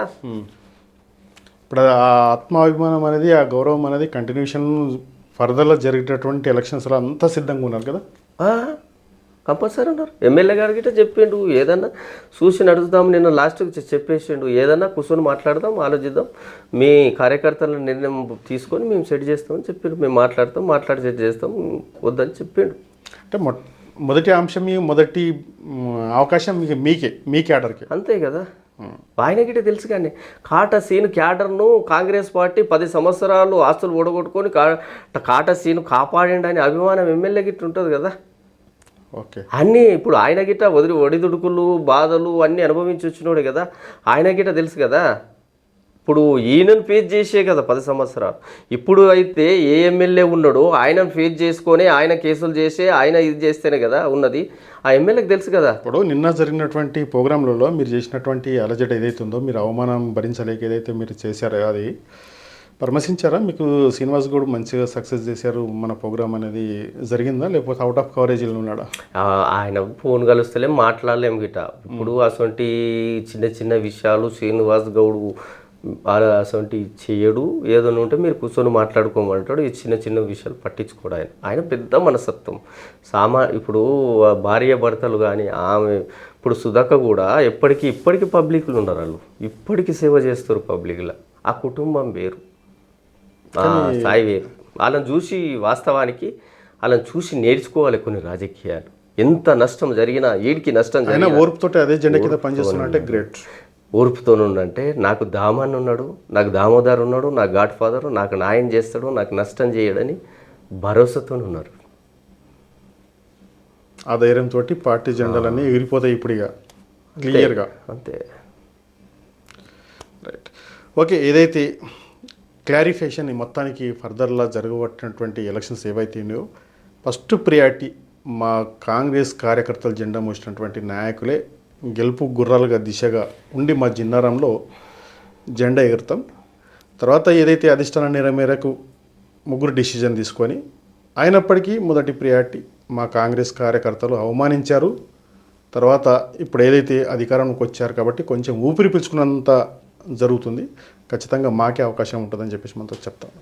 ఇప్పుడు ఆ ఆత్మాభిమానం అనేది ఆ గౌరవం అనేది కంటిన్యూషన్ ఫర్దర్లో జరిగేటటువంటి ఎలక్షన్స్లో అంతా సిద్ధంగా ఉన్నారు కదా. కంపల్సరీ ఉన్నారు. ఎమ్మెల్యే గారికి గిట్ట చెప్పిండు, ఏదన్నా చూసి నడుద్దాం, నిన్న లాస్ట్కి చెప్పేసిండు, ఏదన్నా కూర్చొని మాట్లాడదాం, ఆలోచిద్దాం, మీ కార్యకర్తల నిర్ణయం తీసుకొని మేము సెట్ చేస్తామని చెప్పిండు. మేము మాట్లాడి సెట్ చేస్తాం వద్దని చెప్పిండు. అంటే మొదటి అంశం మొదటి అవకాశం మీ క్యాడర్కి. అంతే కదా, ఆయన గిట్ట తెలుసు కానీ కాటా సీను క్యాడర్ను కాంగ్రెస్ పార్టీ 10 సంవత్సరాలు ఆస్తులు ఓడగొట్టుకొని కాటా సీను కాపాడండి అని అభిమానం ఎమ్మెల్యే గిట్ట ఉంటుంది కదా. ఓకే, అన్నీ ఇప్పుడు ఆయన గిట్ట ఒడిదుడుకులు బాధలు అన్నీ అనుభవించి వచ్చినోడే కదా, ఆయన గిట్ట తెలుసు కదా. ఇప్పుడు ఈయనను ఫేస్ చేసే కదా 10 సంవత్సరాలు. ఇప్పుడు అయితే ఏ ఎమ్మెల్యే ఉన్నాడో ఆయనను ఫేస్ చేసుకొని ఆయన కేసులు చేసి ఆయన ఇది చేస్తేనే కదా ఉన్నది. ఆ ఎమ్మెల్యేకి తెలుసు కదా. ఇప్పుడు నిన్న జరిగినటువంటి ప్రోగ్రాంలలో మీరు చేసినటువంటి అలజడి ఏదైతే ఉందో, మీరు అవమానం భరించలేక ఏదైతే మీరు చేశారో అది పరామర్శించారా? మీకు శ్రీనివాస్ గౌడ్ మంచిగా సక్సెస్ చేశారు, మన ప్రోగ్రామ్ అనేది జరిగిందా, లేకపోతే అవుట్ ఆఫ్ కవరేజీలో ఉన్నాడా? ఆయన ఫోన్ కలుస్తలేం, మాట్లాడలేము గిట. ఇప్పుడు అటువంటి చిన్న చిన్న విషయాలు శ్రీనివాస్ గౌడ్ అటువంటి చేయడు. ఏదైనా ఉంటే మీరు కూర్చొని మాట్లాడుకోమంటాడు. ఈ చిన్న చిన్న విషయాలు పట్టించుకోడు ఆయన పెద్ద మనస్తత్వం. ఇప్పుడు భార్య భర్తలు కానీ ఆమె ఇప్పుడు సుధాక కూడా ఇప్పటికీ పబ్లిక్లు ఉన్నారు. వాళ్ళు ఇప్పటికీ సేవ చేస్తారు పబ్లిక్లో. ఆ కుటుంబం వేరు, స్థాయి వేరు. వాళ్ళని చూసి వాస్తవానికి వాళ్ళని చూసి నేర్చుకోవాలి కొన్ని రాజకీయాలు. ఎంత నష్టం జరిగినా ఏడికి నష్టం జరిగినా ఓర్పుతోటి అదే జెండా కింద పనిచేస్తున్నట్టే గ్రేట్. ఓర్పుతో ఉండంటే నాకు దామన్ ఉన్నాడు, నాకు దామోదర్ ఉన్నాడు, నా గాడ్ ఫాదరు, నాకు న్యాయం చేస్తాడు, నాకు నష్టం చేయడని భరోసాతో ఉన్నారు. ఆ ధైర్యంతో పార్టీ జెండాలన్నీ ఎగిరిపోతాయి ఇప్పుడు ఇక క్లియర్గా. అంతే. Right, okay. ఏదైతే క్లారిఫికేషన్ మొత్తానికి ఫర్దర్లా జరగబట్టినటువంటి ఎలక్షన్స్ ఏవైతే ఉన్నాయో ఫస్ట్ ప్రియారిటీ మా కాంగ్రెస్ కార్యకర్తలు జెండా మోసినటువంటి నాయకులే గెలుపు గుర్రాలుగా దిశగా ఉండి మా జిన్నారంలో జెండా ఎగురుతాం. తర్వాత ఏదైతే అధిష్టాన నిర్ణయం మేరకు ముగ్గురు డిసిజన్ తీసుకొని, అయినప్పటికీ మొదటి ప్రియారిటీ మా కాంగ్రెస్ కార్యకర్తలు అవమానించారు. తర్వాత ఇప్పుడు ఏదైతే అధికారంలోకి వచ్చారు కాబట్టి కొంచెం ఊపిరి పీల్చుకున్నంత జరుగుతుంది. ఖచ్చితంగా మాకే అవకాశం ఉంటుందని చెప్పేసి మనతో చెప్తాను.